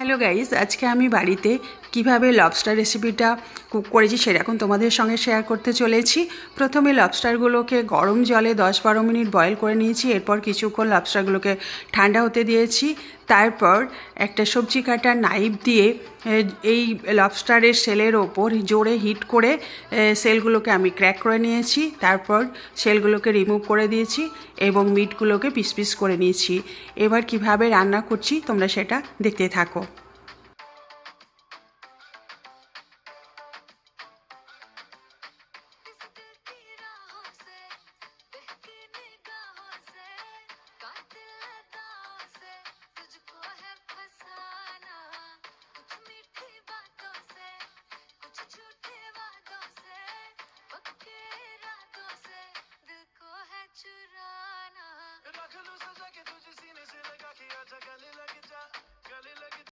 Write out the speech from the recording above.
Hello guys, আজকে আমি বাড়িতে কিভাবে লবস্টার রেসিপিটা কুক করেছি সেরকম তোমাদের সঙ্গে শেয়ার করতে চলেছি। প্রথমে লবস্টারগুলোকে গরম জলে 10-12 মিনিট বয়েল করে নিয়েছি। এরপর কিছুক্ষণ লবস্টারগুলোকে ঠান্ডা হতে দিয়েছি। তারপর একটা সবজি কাটার নাইফ দিয়ে এই লবস্টারের সেলের ওপর জোরে হিট করে সেলগুলোকে আমি ক্র্যাক করে নিয়েছি। তারপর সেলগুলোকে রিমুভ করে দিয়েছি এবং মিটগুলোকে পিস পিস করে নিয়েছি। এবার কিভাবে রান্না করছি তোমরা সেটা দেখতে থাকো।